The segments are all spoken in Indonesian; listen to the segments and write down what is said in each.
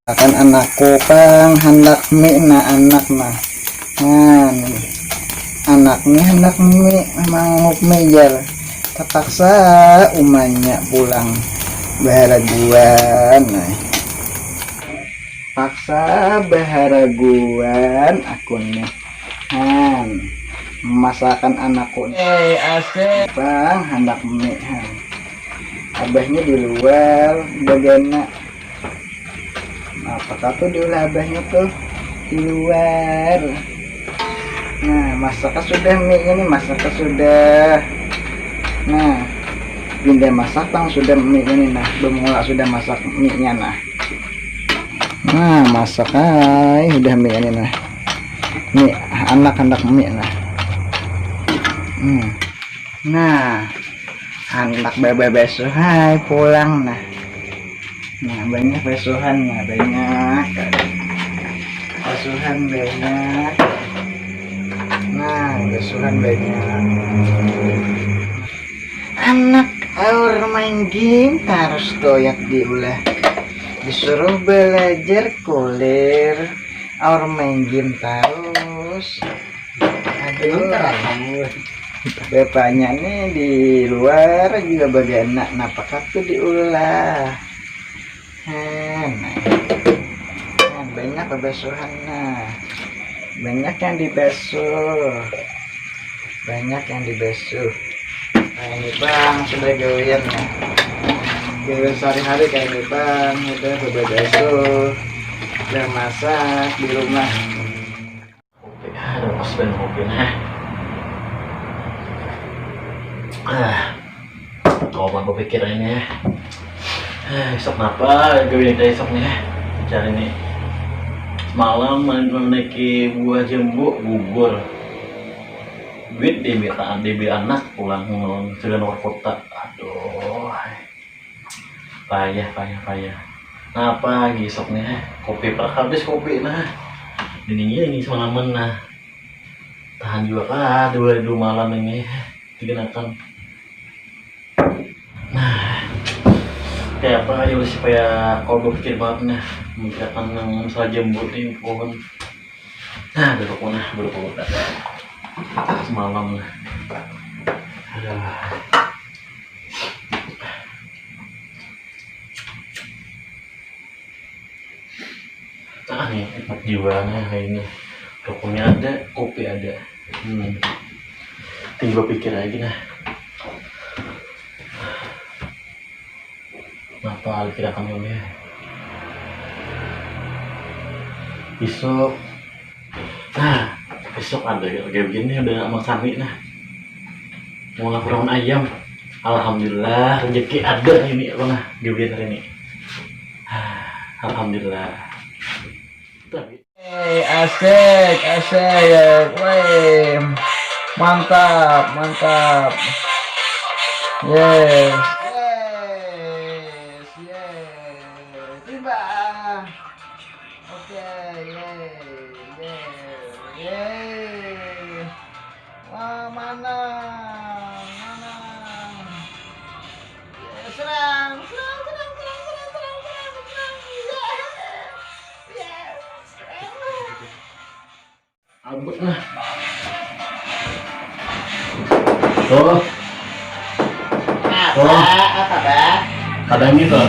Akan anakku pang hendak mie na anak mah anaknya hendak mie manguk mejar terpaksa umanya pulang baharaguan paksa baharaguan akunnya masakan anakku asik bang hendak mie abahnya di luar bagaimana apakah tuh diulah abahnya tuh di luar. Nah masaknya sudah mie ini masaknya sudah, nah pindah masak bang sudah mie ini nah bermula sudah masak mie nya nah masak udah mie ini nah mie anak mie nah anak bebe besok pulang nah banyak besuhannya banyak besuhan banyak besuhan banyak anak aur main game harus doyak diulah disuruh belajar kulir aur main game terus aduh bapaknya nih di luar juga bagian napak tuh diulah banyak bebesuhan banyak yang dibesuh nah ini bang sudah gawian gawian sehari-hari kayak ini bang udah bebesuh udah masak di rumah aduh pas banget mobil kalau bang kepikirannya esok apa gawian kita esok nih cari nih semalam menaiki buah jembu gugur duit DB anak pulang sudah luar kota aduh payah nah apa esok nih kopi habis kopi ini semalaman tahan juga dua malam ini dikenakan kayak apa aja supaya kalau gue pikir banget memikirkan masalah jembut nih pohon baru pohon semalam nih 4 jiwa ini rokoknya ada kopi ada tinggal pikir aja apa kira kami oleh besok ada kayak begini udah sama Sami mau laporan ayam alhamdulillah rezeki ada ini gawian hari ini alhamdulillah asik mantap yes tiba oke mana serang abut tuh apa bah kadang gitu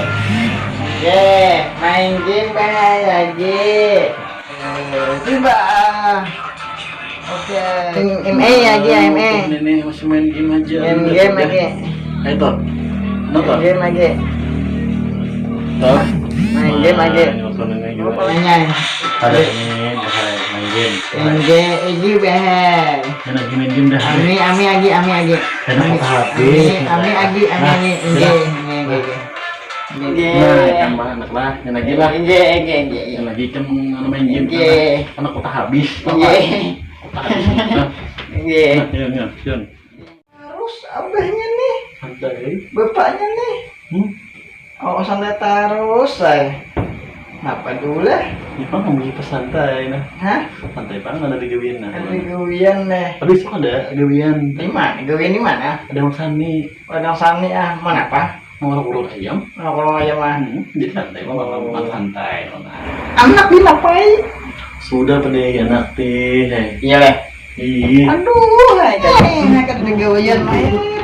main game lagi tiba oke MA lagi MA ini masih main game aja game lagi ayo nonton game lagi main game lagi pokoknya ada ini main game ini behel lagi main game dah ami lagi anak lah yang lagi kan main game anak kota habis harus abahnya nih santai bapaknya nih santai terus apa dulu lah kamu gitu santai santai banget ada gawian ada gawian tapi itu ada gawian di mana ada Bang Sani mana apa Mau laporan ayam? Kalau ayam mah. Jadi santai, mau makan santai. Anak dinapain? Sudah pada anak teh. Iya leh. Ih. Aduh, kayaknya kan gawayan main.